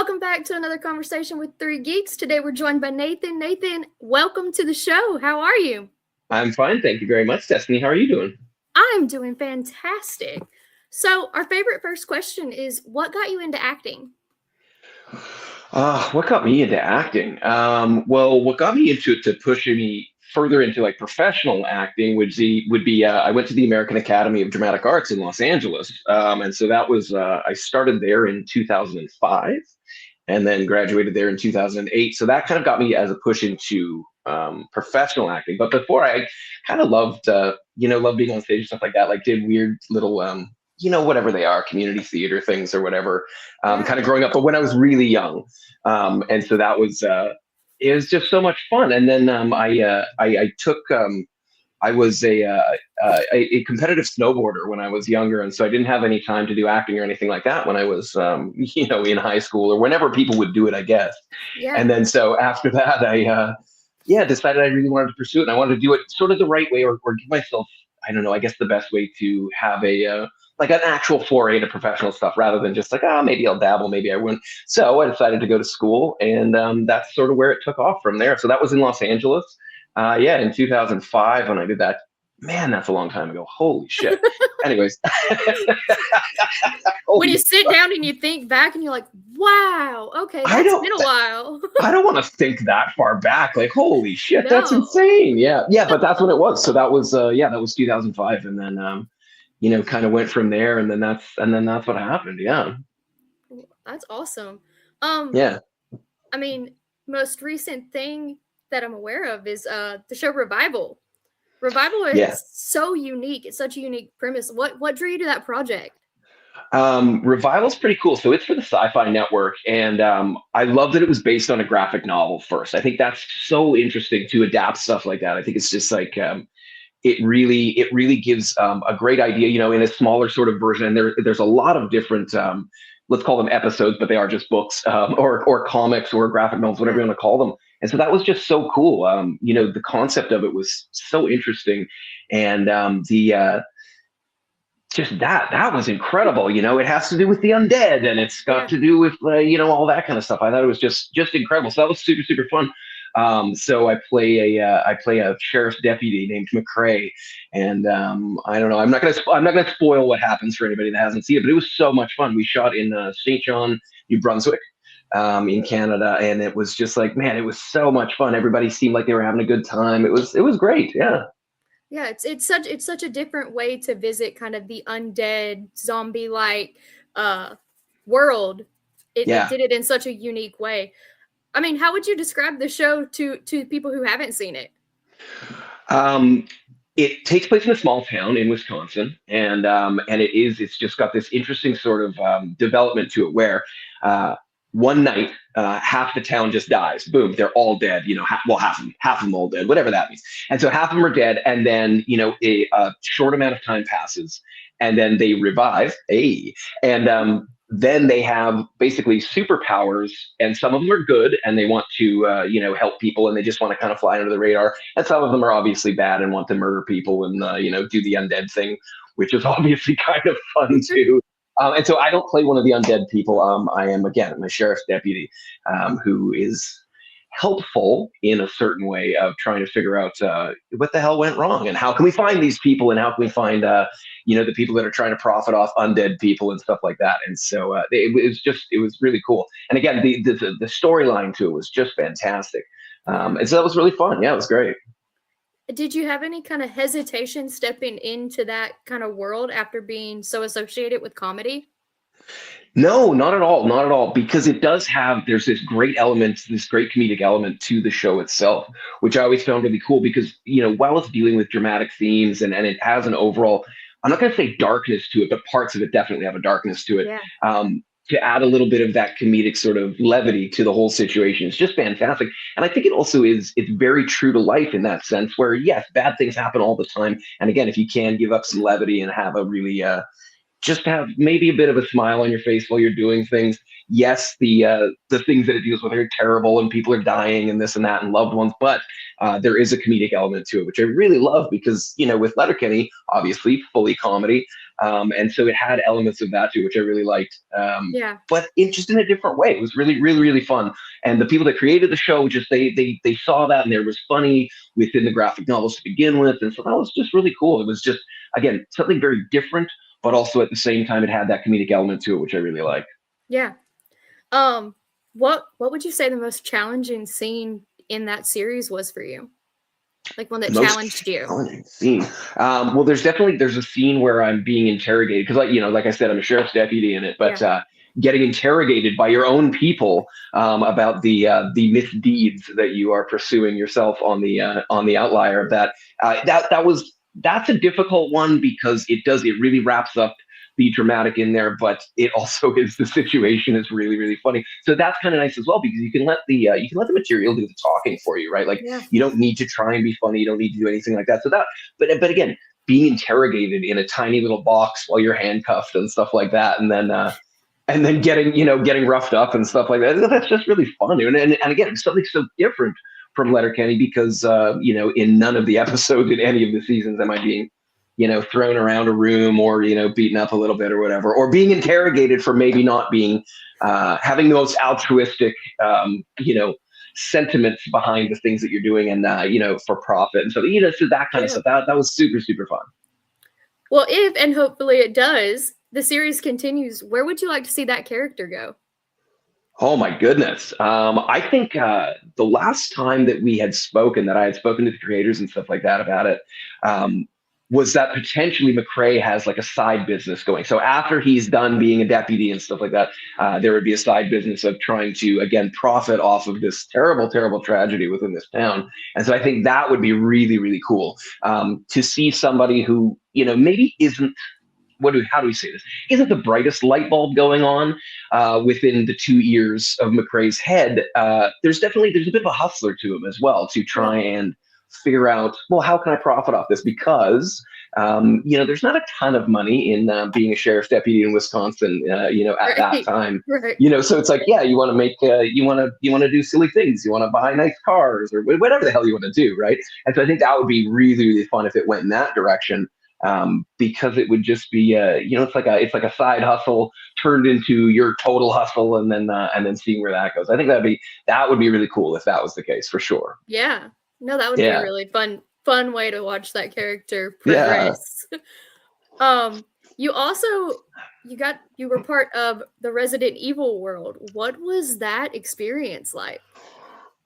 Welcome back to another conversation with three geeks. Today we're joined by Nathan. Nathan, welcome to the show. How are you? I'm fine, thank you very much, Destiny. How are you doing? I'm doing fantastic. So, our favorite first question is what got you into acting? What got me into acting? Well, what got me into it to push me further into like professional acting would be I went to the American Academy of Dramatic Arts in Los Angeles, and so that was I started there in 2005, and then graduated there in 2008. So that kind of got me as a push into professional acting. But before I kind of loved loved being on stage and stuff like that. Like did weird little whatever they are, community theater things or whatever, Yeah. kind of growing up. But when I was really young. And so that was it was just so much fun. And then I took I was a competitive snowboarder when I was younger, and so I didn't have any time to do acting or anything like that when I was in high school or whenever people would do it, I guess. Yeah. And then so after that, I decided I really wanted to pursue it, and I wanted to do it sort of the right way, or give myself, I don't know, I guess the best way to have a like an actual foray into professional stuff rather than just like, oh, maybe I'll dabble, maybe I won't. So I decided to go to school, and that's sort of where it took off from there. So that was in Los Angeles. Yeah, in 2005 when I did that. Man, that's a long time ago. Holy shit. Anyways, When you holy, sit down and you think back and you're like, wow, okay, I that's don't, been a while. I don't want to think that far back. Like, holy shit, that's No. insane. Yeah, yeah, but that's when it was. So that was, that was 2005, and then, kind of went from there, and then that's what happened. Yeah, That's awesome. Um, yeah, I mean, most recent thing that I'm aware of is the show Revival. Revival yeah. is so unique. It's such a unique premise. What drew you to that project? Revival's pretty cool. So it's for the Sci-Fi Network, and I love that it was based on a graphic novel first. I think that's so interesting to adapt stuff like that. I think it's just like it really gives a great idea, in a smaller sort of version. And there's a lot of different let's call them episodes, but they are just books, or comics or graphic novels, whatever Yeah. you want to call them. And so that was just so cool. The concept of it was so interesting, and the just that was incredible. It has to do with the undead, and it's got Yeah. to do with all that kind of stuff. I thought it was just incredible. So that was super super fun. So I play a sheriff's deputy named McCrae, and I don't know. I'm not gonna spoil what happens for anybody that hasn't seen it, but it was so much fun. We shot in St. John, New Brunswick, in Canada, and it was just like, man, it was so much fun. Everybody seemed like they were having a good time. It was great. Yeah. Yeah, it's such a different way to visit kind of the undead zombie like uh world. It Yeah. did it in such a unique way. I mean, how would you describe the show to people who haven't seen it? Um, it takes place in a small town in Wisconsin, and it's just got this interesting sort of development to it where one night half the town just dies. Boom, they're all dead. Half of them all dead, whatever that means. And so half of them are dead, and then a short amount of time passes, and then they revive. Hey, and then they have basically superpowers, and some of them are good, and they want to help people, and they just want to kind of fly under the radar. And some of them are obviously bad and want to murder people and do the undead thing, which is obviously kind of fun too. And so I don't play one of the undead people. I am, again, a sheriff's deputy, who is helpful in a certain way of trying to figure out what the hell went wrong, and how can we find these people, and how can we find the people that are trying to profit off undead people and stuff like that. And so it was really cool. And again, the storyline to it was just fantastic. Yeah. And so that was really fun. Yeah, it was great. Did you have any kind of hesitation stepping into that kind of world after being so associated with comedy? No, not at all, not at all, because there's this great element, this great comedic element to the show itself, which I always found really cool because, while it's dealing with dramatic themes, and it has an overall, I'm not going to say darkness to it, but parts of it definitely have a darkness to it. Yeah. To add a little bit of that comedic sort of levity to the whole situation is just fantastic. And I think it also it's very true to life in that sense where, yes, bad things happen all the time. And again, if you can give up some levity and have a really, just have maybe a bit of a smile on your face while you're doing things, yes, the things that it deals with are terrible and people are dying and this and that and loved ones, but there is a comedic element to it, which I really love because with Letterkenny, obviously fully comedy, and so it had elements of that too, which I really liked. Yeah. But just in a different way. It was really, really, really fun. And the people that created the show just they saw that and there was funny within the graphic novels to begin with, and so that was just really cool. It was just again something very different, but also at the same time it had that comedic element to it, which I really like. Yeah. Um, what would you say the most challenging scene in that series was for you? Like one that The most challenged you? challenging scene. Well, there's a scene where I'm being interrogated because, like I said, I'm a sheriff's deputy in it, but Yeah. getting interrogated by your own people about the misdeeds that you are pursuing yourself on the outlier. That's a difficult one because it really wraps up the dramatic in there, but it also is the situation is really really funny. So that's kind of nice as well because you can let the material do the talking for you, right? Like Yeah. you don't need to try and be funny. You don't need to do anything like that. So but again, being interrogated in a tiny little box while you're handcuffed and stuff like that, and then getting roughed up and stuff like that. That's just really fun, and again, it's something so different from Letterkenny because in none of the episodes in any of the seasons am I being thrown around a room or beaten up a little bit or whatever, or being interrogated for maybe not being having the most altruistic sentiments behind the things that you're doing and for profit and so that kind of Yeah. stuff that was super super fun. Well, if and hopefully it does, the series continues, where would you like to see that character go? Oh my goodness. I think the last time that I had spoken to the creators and stuff like that about it, was that potentially McCrae has like a side business going. So after he's done being a deputy and stuff like that, there would be a side business of trying to, again, profit off of this terrible, terrible tragedy within this town. And so I think that would be really, really cool to see somebody who, maybe isn't how do we say this? Isn't the brightest light bulb going on within the 2 ears of McCrae's head? There's a bit of a hustler to him as well to Yeah. try and figure out, well, how can I profit off this? Because there's not a ton of money in being a sheriff's deputy in Wisconsin. At that Right. time, Right. so it's like, yeah, you want to make, you want to do silly things, you want to buy nice cars or whatever the hell you want to do, right? And so I think that would be really, really fun if it went in that direction because it would just be it's like a side hustle turned into your total hustle and then seeing where that goes. I think that would be really cool if that was the case for sure. Yeah. No, that would be a Yeah, really fun way to watch that character yeah. progress. You also you were part of the Resident Evil world. What was that experience like?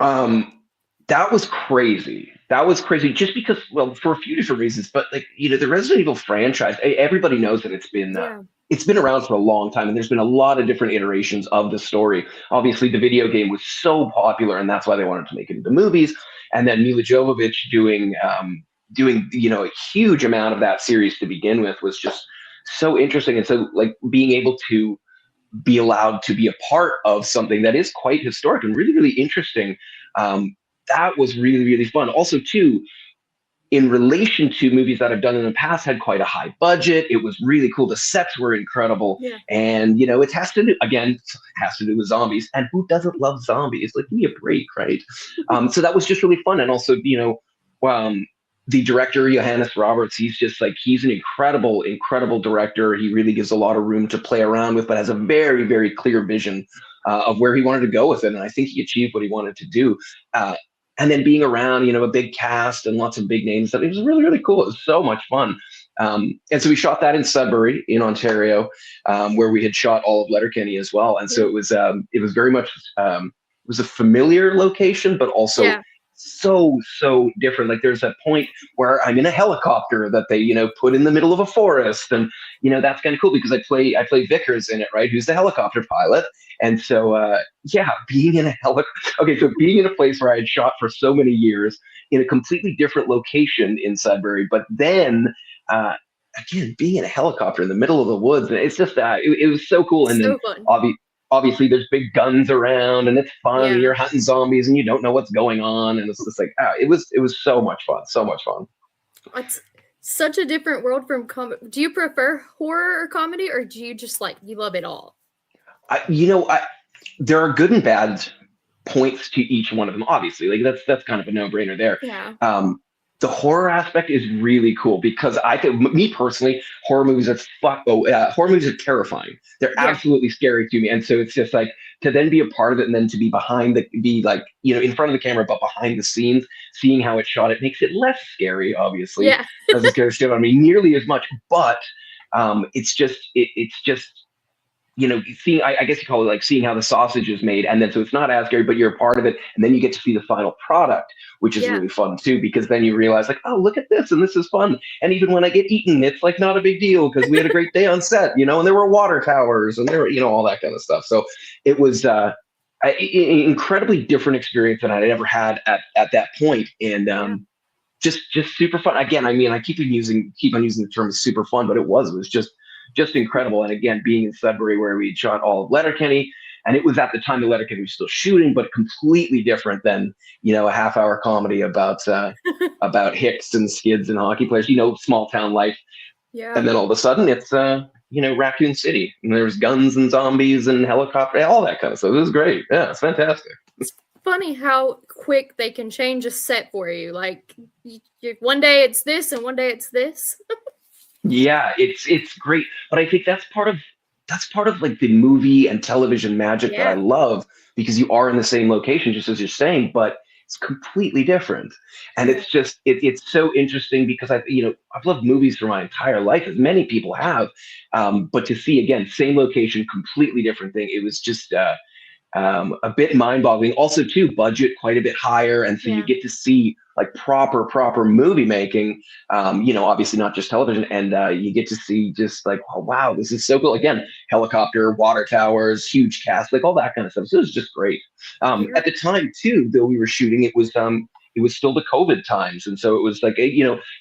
Um, that was crazy. That was crazy just because, well, for a few different reasons. But like, the Resident Evil franchise, everybody knows that Yeah. it's been around for a long time, and there's been a lot of different iterations of the story. Obviously, the video game was so popular, and that's why they wanted to make it into movies. And then Mila Jovovich doing a huge amount of that series to begin with was just so interesting. And so like being able to be allowed to be a part of something that is quite historic and really, really interesting. That was really, really fun. Also, too, in relation to movies that I've done in the past, had quite a high budget. It was really cool. The sets were incredible, Yeah. and it has to do with zombies. And who doesn't love zombies? Like, give me a break, right? So that was just really fun. And also, the director Johannes Roberts, he's an incredible, incredible director. He really gives a lot of room to play around with, but has a very, very clear vision of where he wanted to go with it. And I think he achieved what he wanted to do. And then being around, a big cast and lots of big names, it was really, really cool. It was so much fun. And so we shot that in Sudbury in Ontario, where we had shot all of Letterkenny as well. And so it was very much, it was a familiar location, but also Yeah. so different. Like there's a point where I'm in a helicopter that they put in the middle of a forest, and that's kind of cool because I play Vickers in it, right, who's the helicopter pilot. And so being in a being in a place where I had shot for so many years in a completely different location in Sudbury, but then again being in a helicopter in the middle of the woods, it's just it was so cool. And then So fun. obviously there's big guns around and it's fun and Yeah. you're hunting zombies and you don't know what's going on, and it's just like it was so much fun. It's such a different world from do you prefer horror or comedy, or do you just you love it all? I there are good and bad points to each one of them. Obviously, like that's kind of a no brainer there. Yeah. Um, the horror aspect is really cool because I think, me personally, horror movies are terrifying. They're Yeah. absolutely scary to me, and so it's just like to then be a part of it and then to be be like in front of the camera, but behind the scenes, seeing how it's shot, it makes it less scary. Obviously, Yeah. doesn't scare the shit out of me nearly as much, but it's just seeing, I guess you call it like seeing how the sausage is made. And then so it's not as scary, but you're a part of it. And then you get to see the final product, which is Yeah. really fun too, because then you realize like, oh, look at this. And this is fun. And even when I get eaten, it's like not a big deal because we had a great day on set, and there were water towers and there were, all that kind of stuff. So it was, an incredibly different experience than I'd ever had at that point. And, Yeah. just super fun. Again, I mean, I keep on using the term super fun, but it was just incredible. And again, being in Sudbury where we shot all of Letterkenny, and it was at the time the Letterkenny was still shooting, but completely different than a half-hour comedy about hicks and skids and hockey players, small town life. Yeah. And then all of a sudden it's Raccoon City, and there's guns and zombies and helicopter, all that kind of stuff. It was great. Yeah, it's fantastic. It's funny how quick they can change a set for you. Like one day it's this and one day it's this. Yeah, it's great, but I think that's part of like the movie and television magic that I Yeah. love, because you are in the same location, just as you're saying, but it's completely different. And Yeah. it's just it's so interesting because I've loved movies for my entire life, as many people have, but to see again same location, completely different thing, it was just a bit mind-boggling. Also, too, budget quite a bit higher, and so you Yeah. get to see like proper movie making. Obviously not just television, and you get to see just like, oh wow, this is so cool. Again, helicopter, water towers, huge cast, like all that kind of stuff. So it was just great. Yeah. At the time, too, though we were shooting, it was still the COVID times, and so it was like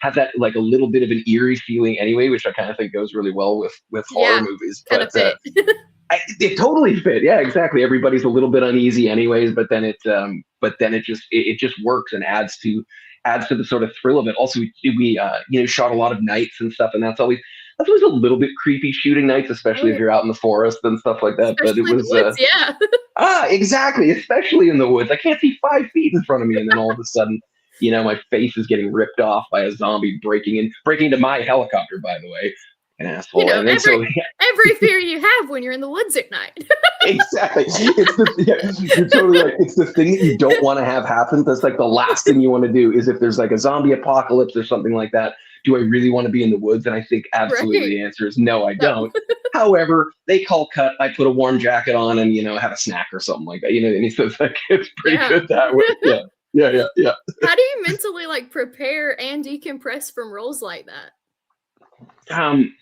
had that like a little bit of an eerie feeling anyway, which I kind of think goes really well with horror Yeah. movies. Kind of But fit. it totally fit. Yeah, exactly. Everybody's a little bit uneasy, anyways, but then it just works and adds to the sort of thrill of it. Also, we shot a lot of nights and stuff, and that's always a little bit creepy shooting nights, Oh especially if yeah. you're out in the forest and stuff like that. But it Especially in the was woods. Yeah. exactly, especially in the woods. I can't see 5 feet in front of me, and then all of a sudden, my face is getting ripped off by a zombie breaking into my helicopter. By the way, an asshole. And then Every so every fear you have when you're in the woods at night. exactly. You're totally right. It's the thing that you don't want to have happen. That's like the last thing you want to do is if there's like a zombie apocalypse or something like that. Do I really want to be in the woods? And I think absolutely Right. the answer is no, I No. don't. However, they call cut. I put a warm jacket on and have a snack or something like that. And so it's like it's pretty Yeah. good that way. Yeah, yeah, yeah, yeah. How do you mentally like prepare and decompress from roles like that? Um,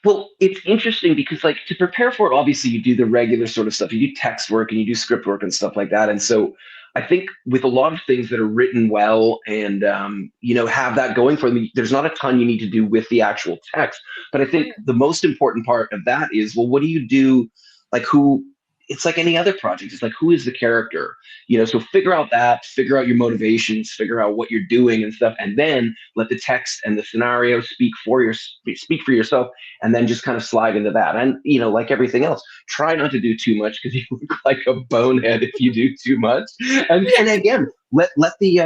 Well, it's interesting because, like, to prepare for it, obviously you do the regular sort of stuff. You do text work and you do script work and stuff like that. And so, I think with a lot of things that are written well and have that going for them, there's not a ton you need to do with the actual text. But I think Right. the most important part of that is, well, what do you do? Like, who? It's like any other project. It's like, who is the character? So figure out that, figure out your motivations, figure out what you're doing and stuff, and then let the text and the scenario speak for yourself, and then just kind of slide into that. And like everything else, try not to do too much because you look like a bonehead if you do too much. And again, let the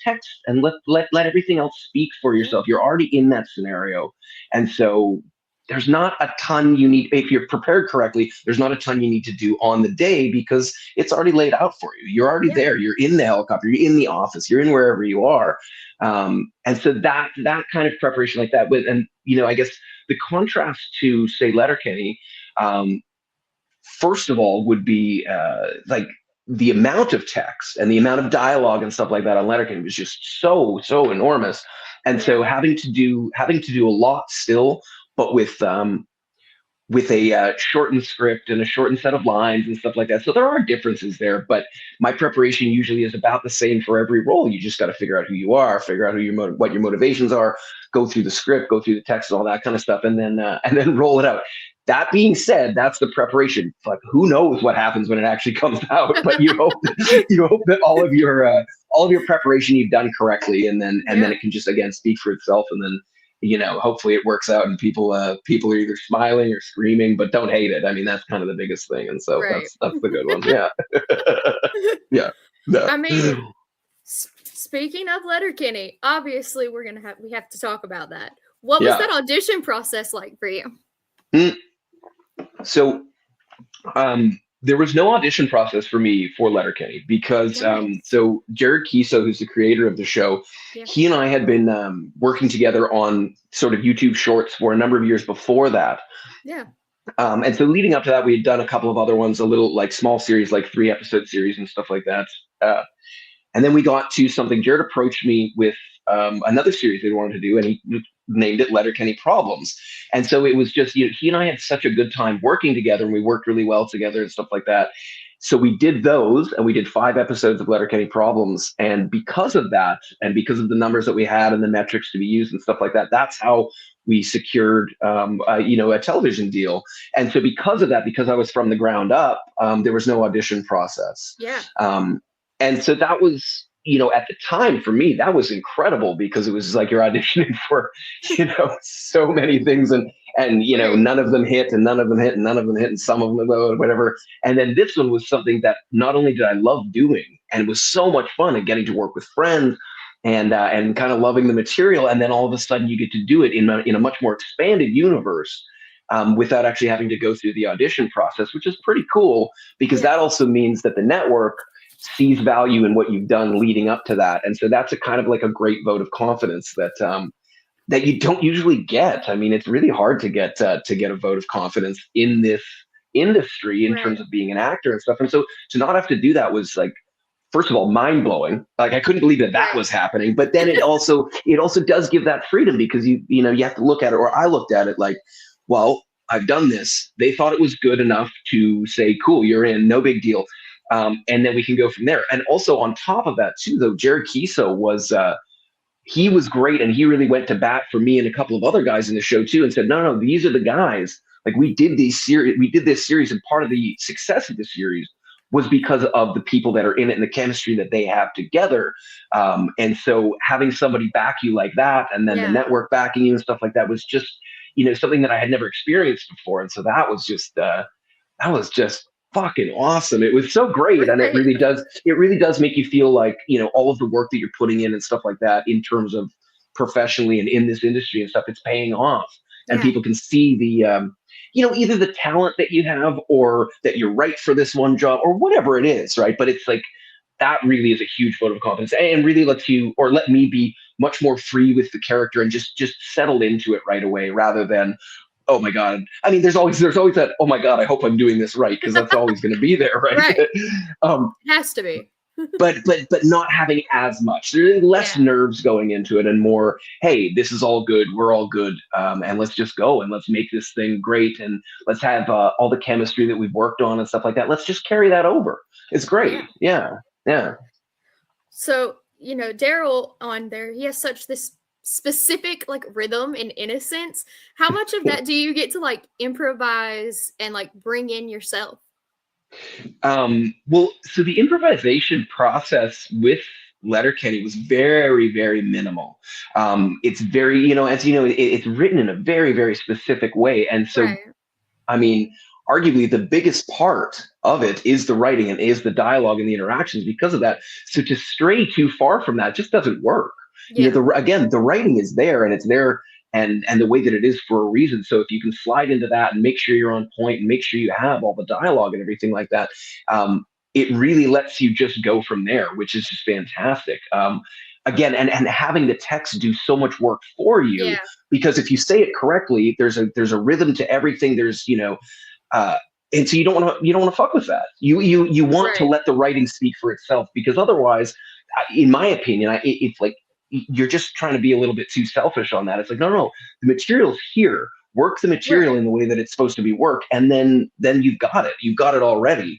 text and let everything else speak for Yeah. yourself. You're already in that scenario, and so there's not a ton you need. If you're prepared correctly, there's not a ton you need to do on the day because it's already laid out for you. You're already Yeah. there. You're in the helicopter. You're in the office. You're in wherever you are. And so that kind of preparation like that with, and I guess the contrast to say Letterkenny, um, first of all, would be like the amount of text and the amount of dialogue and stuff like that on Letterkenny was just so enormous. And Yeah. so having to do a lot still, but with a shortened script and a shortened set of lines and stuff like that. So there are differences there, but my preparation usually is about the same for every role. You just got to figure out who you are, figure out what your motivations are, go through the script, go through the text, all that kind of stuff, and then roll it out. That being said, that's the preparation. Like, who knows what happens when it actually comes out? But you hope that all of your preparation you've done correctly, and then Yeah. it can just again speak for itself, and then hopefully it works out and people are either smiling or screaming, but don't hate it. I mean, that's kind of the biggest thing. And so Right. that's the good one. Yeah. Yeah. No. I mean, speaking of Letterkenny, obviously we have to talk about that. What was Yeah. that audition process like for you? Mm. So there was no audition process for me for Letterkenny because Nice. so Jared Kiso, who's the creator of the show, Yeah. he and I had been working together on sort of YouTube shorts for a number of years before that. Yeah. And so leading up to that, we had done a couple of other ones, a little like small series, like 3 episode series and stuff like that. And then we got to something. Jared approached me with another series they wanted to do, and he named it Letterkenny Problems. And so it was just, he and I had such a good time working together, and we worked really well together and stuff like that. So we did those, and we did 5 episodes of Letterkenny Problems. And because of that, and because of the numbers that we had and the metrics to be used and stuff like that, that's how we secured, a television deal. And so because of that, because I was from the ground up, there was no audition process. Yeah. And so that was, at the time for me, that was incredible because it was like you're auditioning for, so many things and Right. none of them hit and none of them hit and none of them hit and some of them or whatever. And then this one was something that not only did I love doing and it was so much fun and getting to work with friends and kind of loving the material. And then all of a sudden you get to do it in a much more expanded universe. Without actually having to go through the audition process, which is pretty cool because Yeah. that also means that the network sees value in what you've done leading up to that. And so that's a kind of like a great vote of confidence that you don't usually get. I mean, it's really hard to get a vote of confidence in this industry in terms Right. of being an actor and stuff. And so to not have to do that was like, first of all, mind blowing. Like I couldn't believe that Right. was happening. But then it also does give that freedom because you have to look at it, or I looked at it like, well, I've done this. They thought it was good enough to say, cool, you're in, no big deal. And then we can go from there. And also on top of that too, though, Jared Kiso he was great, and he really went to bat for me and a couple of other guys in the show too, and said, no, these are the guys. Like we did this series, and part of the success of the series was because of the people that are in it and the chemistry that they have together. And so having somebody back you like that, and then the Yeah. network backing you and stuff like that was just, something that I had never experienced before. And so that was just fucking awesome. It was so great. And Right. it really does make you feel like, all of the work that you're putting in and stuff like that in terms of professionally and in this industry and stuff, it's paying off. And Yeah. people can see either the talent that you have or that you're right for this one job or whatever it is. Right. But it's like, that really is a huge vote of confidence and really let me be much more free with the character and just settle into it right away rather than, oh my God. I mean, there's always that, oh my God, I hope I'm doing this right, because that's always going to be there, right? Right. um, It has to be. but not having as much. There's less Yeah. nerves going into it and more, hey, this is all good. We're all good. And let's just go and let's make this thing great. And let's have all the chemistry that we've worked on and stuff like that. Let's just carry that over. It's great. Yeah. Yeah. Yeah. So, Daryl on there, he has such this specific like rhythm and innocence. How much of that do you get to like improvise and like bring in yourself? Well, so the improvisation process with Letterkenny was very, very minimal. It's very, as you know, it's written in a very, very specific way. And so, Right. I mean, arguably the biggest part of it is the writing and is the dialogue and the interactions because of that. So to stray too far from that just doesn't work. Yeah. Again, the writing is there and it's there and the way that it is for a reason. So if you can slide into that and make sure you're on point and make sure you have all the dialogue and everything like that, it really lets you just go from there, which is just fantastic. Again, and having the text do so much work for you, Yeah. because if you say it correctly, there's a rhythm to everything. There's and so you don't want to fuck with that. You want to Right. let the writing speak for itself, because otherwise, in my opinion, it's like you're just trying to be a little bit too selfish on that. It's like, no, the material's here. Work the material Right. in the way that it's supposed to be worked, and then you've got it. You've got it already.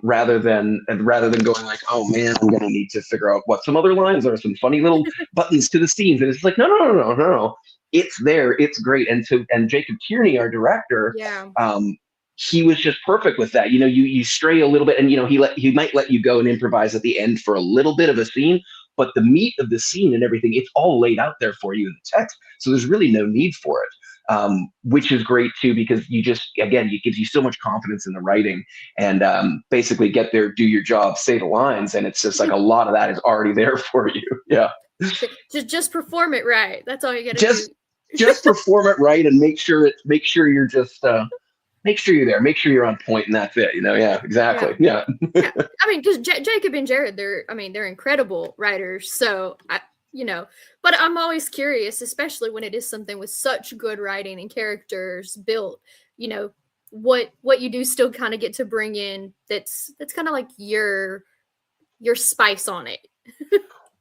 Rather than going like, oh man, I'm gonna need to figure out what some other lines are, some funny little buttons to the scenes, and it's like, no. It's there. It's great. And Jacob Tierney, our director, Yeah. he was just perfect with that. You stray a little bit, and he might let you go and improvise at the end for a little bit of a scene, but the meat of the scene and everything, it's all laid out there for you in the text. So there's really no need for it. Which is great too, because you just, again, it gives you so much confidence in the writing, and basically get there, do your job, say the lines, and it's just like a lot of that is already there for you. Yeah. Just perform it right. That's all you got to do. Just perform it right, and make sure you're just make sure you're there, make sure you're on point, and that's it. Yeah, exactly. Yeah. Yeah. I mean, because Jacob and Jared, they're incredible writers. So but I'm always curious, especially when it is something with such good writing and characters built. What you do still kind of get to bring in. That's kind of like your spice on it.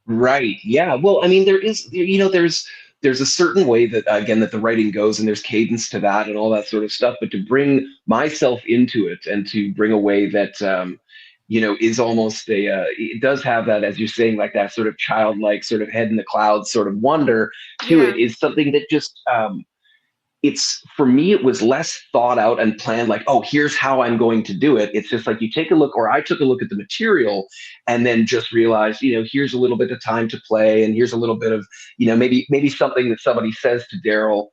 Right. Yeah. Well, I mean, there's a certain way that, again, that the writing goes, and there's cadence to that and all that sort of stuff. But to bring myself into it, and to bring a way that is almost it does have that, as you're saying, like that sort of childlike, sort of head in the clouds sort of wonder to it, is something that just it's, for me, it was less thought out and planned, like, oh, here's how I'm going to do it. It's just like you take a look, or I took a look at the material, and then just realized, here's a little bit of time to play, and here's a little bit of, maybe something that somebody says to Daryl,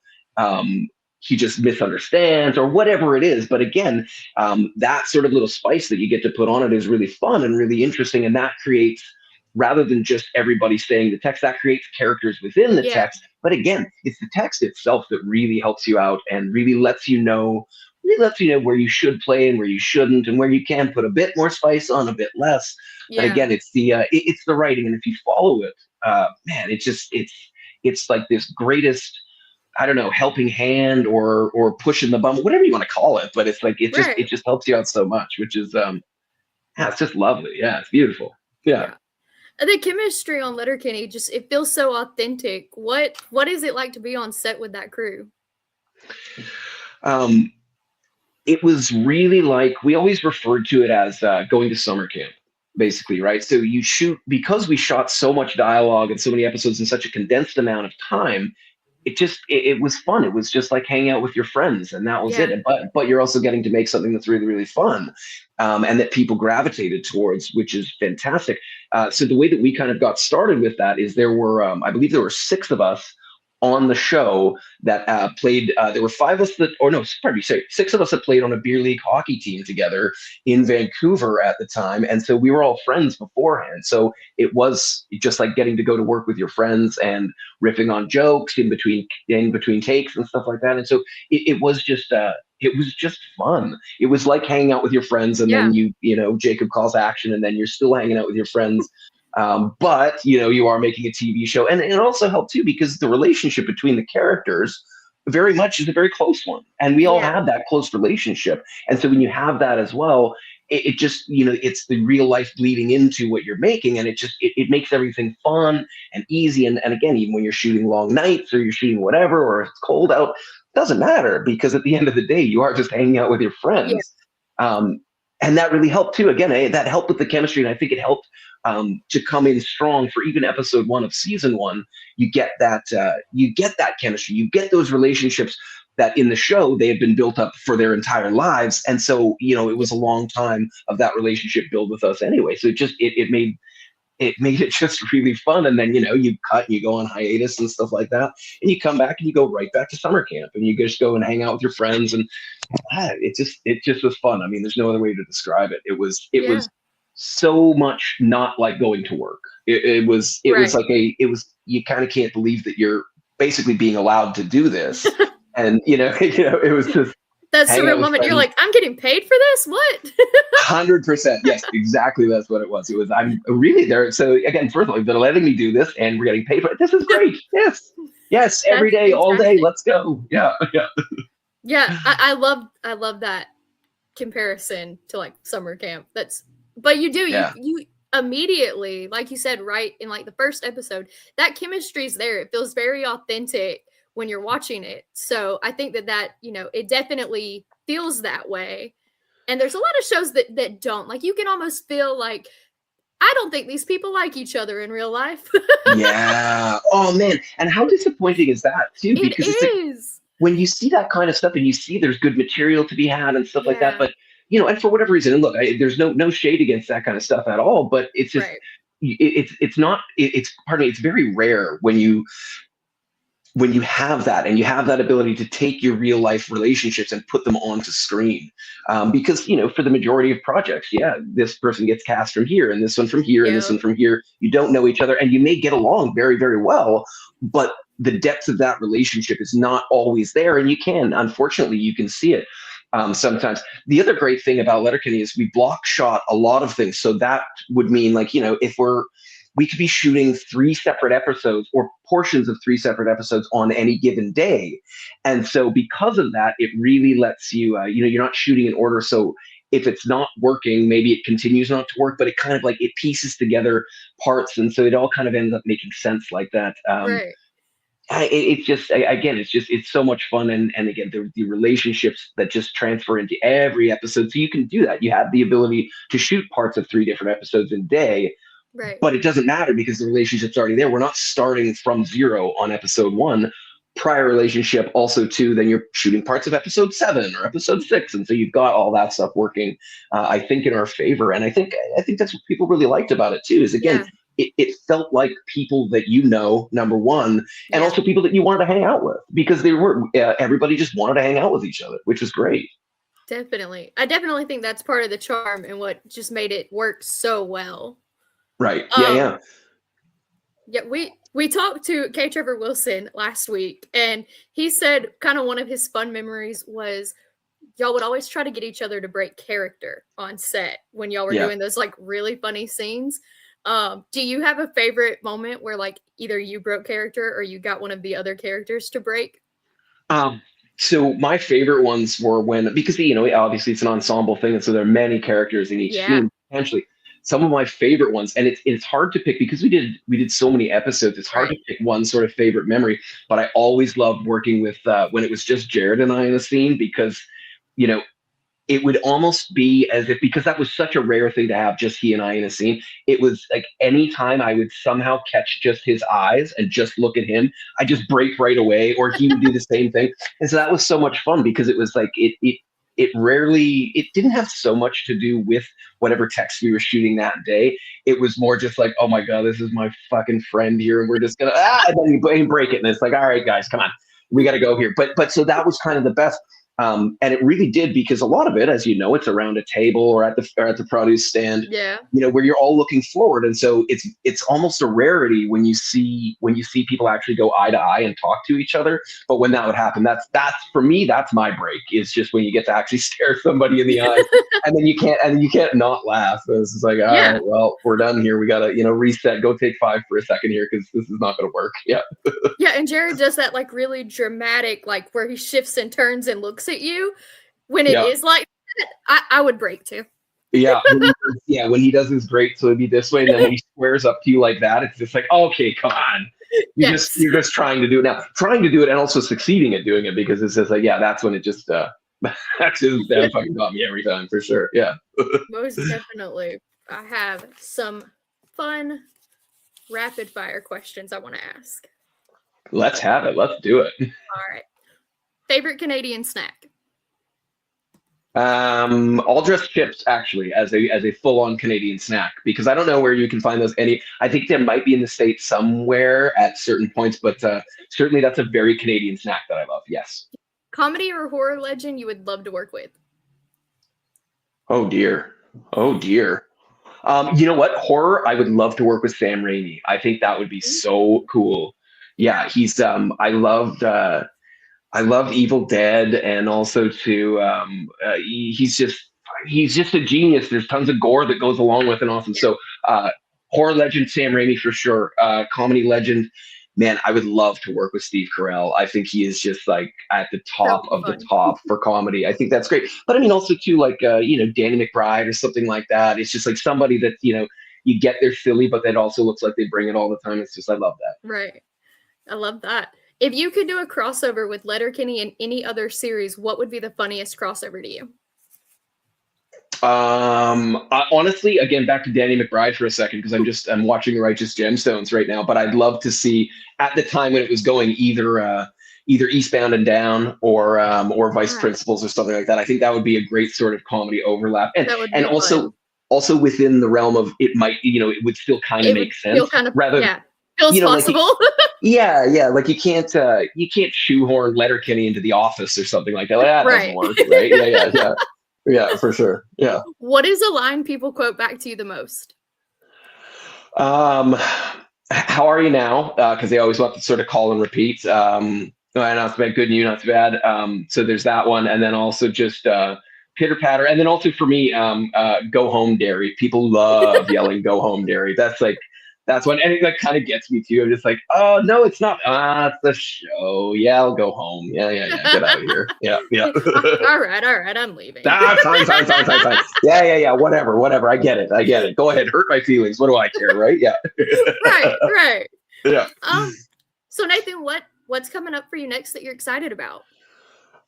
he just misunderstands, or whatever it is. But again, that sort of little spice that you get to put on it is really fun and really interesting, and that creates, rather than just everybody saying the text, that creates characters within the text. But again, it's the text itself that really helps you out, and really lets you know where you should play and where you shouldn't, and where you can put a bit more spice on, a bit less. But again, it's the writing, and if you follow it, man, it's like this greatest, I don't know, helping hand, or pushing the bum, whatever you want to call it. But it's like it just helps you out so much, which is it's just lovely. Yeah, it's beautiful. Yeah. The chemistry on Letterkenny, it feels so authentic. What is it like to be on set with that crew? It was really like, we always referred to it as going to summer camp, basically, right? So because we shot so much dialogue and so many episodes in such a condensed amount of time, it was fun. It was just like hanging out with your friends, and that was it. But you're also getting to make something that's really, really fun, and that people gravitated towards, which is fantastic. So the way that we kind of got started with that is, there were, I believe there were 6 of us on the show that played. There were 5 of us that, or no, pardon me, sorry, 6 of us that played on a beer league hockey team together in Vancouver at the time, and so we were all friends beforehand. So it was just like getting to go to work with your friends and riffing on jokes in between takes and stuff like that. And so it was just fun. It was like hanging out with your friends, and then Jacob calls action, and then you're still hanging out with your friends. But you are making a TV show, and it also helped too, because the relationship between the characters very much is a very close one, and we all have that close relationship. And so when you have that as well, it just, it's the real life bleeding into what you're making, and it makes everything fun and easy. And again, even when you're shooting long nights, or you're shooting whatever, or it's cold out, doesn't matter, because at the end of the day, you are just hanging out with your friends. And that really helped too. Again, that helped with the chemistry, and I think it helped to come in strong for even episode 1 of season 1. You get that chemistry, you get those relationships that in the show they had been built up for their entire lives, and so it was a long time of that relationship build with us anyway. So it made it just really fun. And then you cut and you go on hiatus and stuff like that, and you come back and you go right back to summer camp, and you just go and hang out with your friends, and it just was fun. I mean, there's no other way to describe it. It was so much not like going to work. It was like you kind of can't believe that you're basically being allowed to do this. And it was just, that surreal moment. You're like, I'm getting paid for this? What? 100%. Yes, exactly. That's what it was. It was, I'm really there. So again, first of all, they're letting me do this, and we're getting paid for it. This is great. Yes. Every day, all day. Let's go. Yeah. I love that comparison to like summer camp. But you immediately, like you said, right in like the first episode, that chemistry is there. It feels very authentic when you're watching it. So I think that it definitely feels that way. And there's a lot of shows that don't. Like, you can almost feel like, I don't think these people like each other in real life. Yeah. Oh man. And how disappointing is that too? Because it is. When you see that kind of stuff, and you see there's good material to be had and stuff like that, but and for whatever reason, and look, there's no shade against that kind of stuff at all, but it's just, it's not it's pardon me, it's very rare when you have that and you have that ability to take your real life relationships and put them onto screen, because for the majority of projects, yeah, this person gets cast from here and this one from here and this Yeah. one from here, you don't know each other and you may get along very, very well, but the depth of that relationship is not always there, and unfortunately you can see it sometimes. The other great thing about Letterkenny is we block shot a lot of things, so that would mean, like, if we could be shooting 3 separate episodes or portions of 3 separate episodes on any given day. And so because of that, it really lets you, you're not shooting in order. So if it's not working, maybe it continues not to work, but it kind of like it pieces together parts. And so it all kind of ends up making sense like that. Right. It's just, again, it's so much fun. And again, the relationships that just transfer into every episode. So you can do that. You have the ability to shoot parts of 3 different episodes in a day, Right. but it doesn't matter because the relationship's already there. We're not starting from zero on episode 1. Prior relationship also too, then you're shooting parts of episode 7 or episode 6, and so you've got all that stuff working, I think, in our favor. And I think that's what people really liked about it too, is again, Yeah. it felt like people that number one, and Yeah. also people that you wanted to hang out with, because they were everybody just wanted to hang out with each other, which was great. Definitely. I definitely think that's part of the charm and what just made it work so well. Right. Yeah. Um, Yeah. yeah, we talked to K. Trevor Wilson last week, and he said kind of one of his fun memories was y'all would always try to get each other to break character on set when y'all were Yeah. doing those like really funny scenes. Do you have a favorite moment where like either you broke character or you got one of the other characters to break? Um, so my favorite ones were when, because obviously it's an ensemble thing, and so there are many characters in each Yeah, scene potentially. Some of my favorite ones, and it's hard to pick because we did so many episodes. It's hard to right. pick one sort of favorite memory. But I always loved working with when it was just Jared and I in a scene, because you know it would almost be as if, because that was such a rare thing to have just he and I in a scene, it was like anytime I would somehow catch just his eyes and just look at him, I just break right away, or he would do the same thing. And so that was so much fun because it was like it didn't have so much to do with whatever text we were shooting that day. It was more just like, oh my God, this is my fucking friend here, and we're just gonna and then you break it, and it's like, all right, guys, come on, we got to go here. But so that was kind of the best. And it really did, because a lot of it, as you know, it's around a table or at the produce stand, Yeah. where you're all looking forward. And so it's almost a rarity when you see people actually go eye to eye and talk to each other. But when that would happen, that's for me, that's my break, is just when you get to actually stare somebody in the eyes, and then you can't not laugh. It's just like, all Yeah. right, well, we're done here. We gotta, reset, go take 5 for a second here, because this is not gonna work. Yeah. Yeah, and Jared does that like really dramatic, like where he shifts and turns and looks at you. When it Yeah. is like that, I would break too. Yeah, when he does his great, so it'd be this way, and then when he squares up to you like that, it's just like, okay, come on, Yes. you're just trying to do it now, trying to do it, and also succeeding at doing it, because it's just like, yeah, that's when it just that's just that fucking got me every time, for sure. Yeah. Most definitely. I have some fun rapid fire questions I want to ask. Let's have it. Let's do it. All right. Favorite Canadian snack? All dressed chips, actually, as a full on Canadian snack, because I don't know where you can find those. I think there might be in the States somewhere at certain points, but certainly that's a very Canadian snack that I love. Yes. Comedy or horror legend you would love to work with? Oh dear. Oh dear. You know what? Horror, I would love to work with Sam Raimi. I think that would be so cool. Yeah, he's I love Evil Dead, and also to he's just a genius. There's tons of gore that goes along with it, awesome. Yeah. So horror legend Sam Raimi for sure. Comedy legend, man, I would love to work with Steve Carell. I think he is just like at the That top would be of the fun. top for comedy. I think that's great. But I mean, also too, like Danny McBride or something like that. It's just like somebody that you get they're silly, but that also looks like they bring it all the time. It's just, I love that. Right. I love that. If you could do a crossover with Letterkenny and any other series, what would be the funniest crossover to you? Honestly, again, back to Danny McBride for a second, because I'm watching The Righteous Gemstones right now. But I'd love to see, at the time when it was going, either Eastbound and Down, or Vice Right. Principals or something like that. I think that would be a great sort of comedy overlap, and That would and be also fun. also within the realm of it might, it would still kind of It would make sense feel kind of, rather, yeah, feels like possible. yeah, like you can't shoehorn Letterkenny into The Office or something like that. Like, that doesn't Right. work, right? Yeah, for sure. Yeah. What is a line people quote back to you the most? Um, how are you now? Because they always want to sort of call and repeat. Not too bad, good, and you, not too bad. So there's that one, and then also just pitter patter, and then also for me, go home, dairy. People love yelling, "Go home, dairy." That's like that's one, and it like kind of gets me too. I'm just like, oh no, it's not. It's the show. Yeah, I'll go home. Yeah. Get out of here. Yeah. All right, I'm leaving. Fine. Yeah. Whatever. I get it. Go ahead, hurt my feelings. What do I care, right? Yeah. Right. Yeah. So Nathan, what's coming up for you next that you're excited about?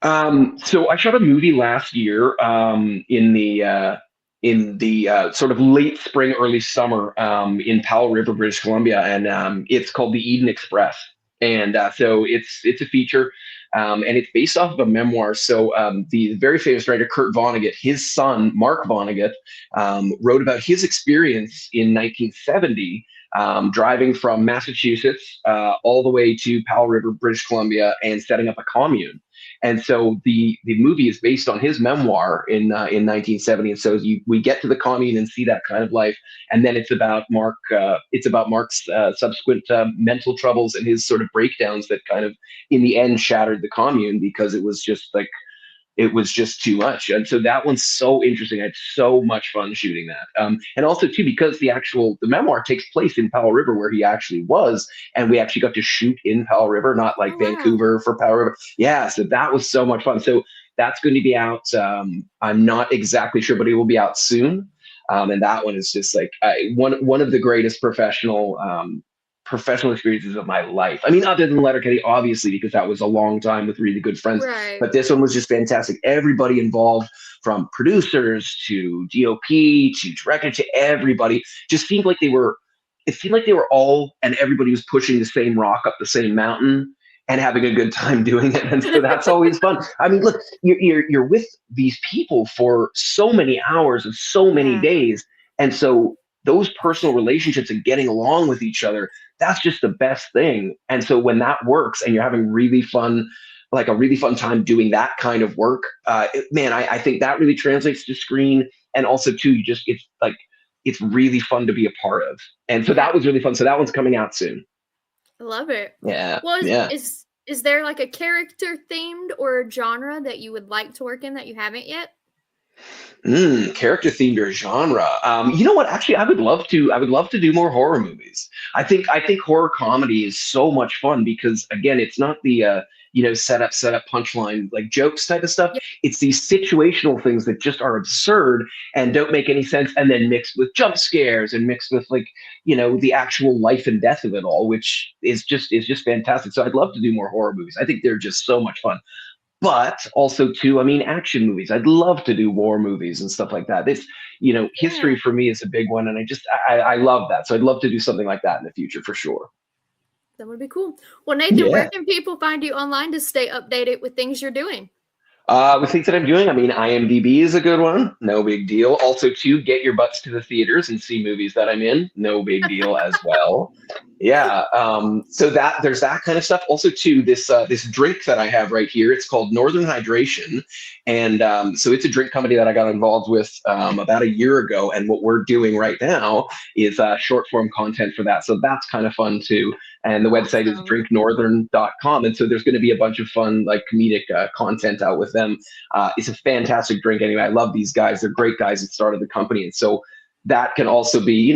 So I shot a movie last year in the sort of late spring, early summer in Powell River, British Columbia, and it's called The Eden Express. And so it's a feature, and it's based off of a memoir. So the very famous writer Kurt Vonnegut, his son Mark Vonnegut, wrote about his experience in 1970. Driving from Massachusetts all the way to Powell River, British Columbia, and setting up a commune. And so the movie is based on his memoir in 1970. And so we get to the commune and see that kind of life, and then it's about Mark. It's about Mark's subsequent mental troubles and his sort of breakdowns that kind of in the end shattered the commune because it was just too much. And so that one's so interesting. I had so much fun shooting that. And also too, because the memoir takes place in Powell River where he actually was, and we actually got to shoot in Powell River, not like Oh wow. Vancouver for Powell River. Yeah. So that was so much fun. So that's going to be out. I'm not exactly sure, but it will be out soon. And that one is just like one of the greatest professional experiences of my life. I mean, other than Letterkenny, obviously, because that was a long time with really good friends. Right. But this one was just fantastic. Everybody involved, from producers to DOP to director to everybody, just seemed like they were. It seemed like they were all, and everybody was pushing the same rock up the same mountain and having a good time doing it. And so that's always fun. I mean, look, you're with these people for so many hours and so many Yeah. days, and so those personal relationships and getting along with each other, that's just the best thing. And so when that works and you're having really fun, like a really fun time doing that kind of work, man, I think that really translates to screen. And also too, it's like, it's really fun to be a part of. And so Yeah. that was really fun. So that one's coming out soon. I love it. Yeah. Well, Yeah. is there like a character themed or genre that you would like to work in that you haven't yet? Character themed or genre. You know what? Actually, I would love to. I would love to do more horror movies. I think horror comedy is so much fun because again, it's not the set up punchline like jokes type of stuff. Yeah. It's these situational things that just are absurd and don't make any sense, and then mixed with jump scares and mixed with like the actual life and death of it all, which is just fantastic. So I'd love to do more horror movies. I think they're just so much fun. But also too, I mean, action movies. I'd love to do war movies and stuff like that. This, Yeah. history for me is a big one, and I love that. So I'd love to do something like that in the future for sure. That would be cool. Well, Nathan, where Yeah. can people find you online to stay updated with things you're doing? With things that I'm doing, I mean, IMDb is a good one. No big deal. Also, to get your butts to the theaters and see movies that I'm in. No big deal as well. Yeah. So that there's that kind of stuff. Also, too, this drink that I have right here. It's called Northern Hydration, and so it's a drink company that I got involved with about a year ago. And what we're doing right now is short form content for that. So that's kind of fun too. And the website is Awesome. drinknorthern.com. And so there's going to be a bunch of fun, like comedic content out with them. It's a fantastic drink anyway. I love these guys. They're great guys that started the company. And so that can also be,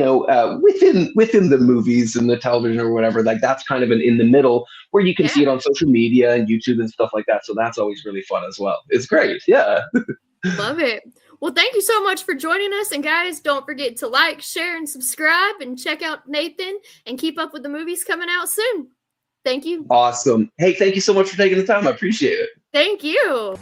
within the movies and the television or whatever, like that's kind of an in the middle where you can see Yeah. it on social media and YouTube and stuff like that. So that's always really fun as well. It's great. Yeah. Love it. Well, thank you so much for joining us. And guys, don't forget to like, share, and subscribe and check out Nathan and keep up with the movies coming out soon. Thank you. Awesome. Hey, thank you so much for taking the time. I appreciate it. Thank you.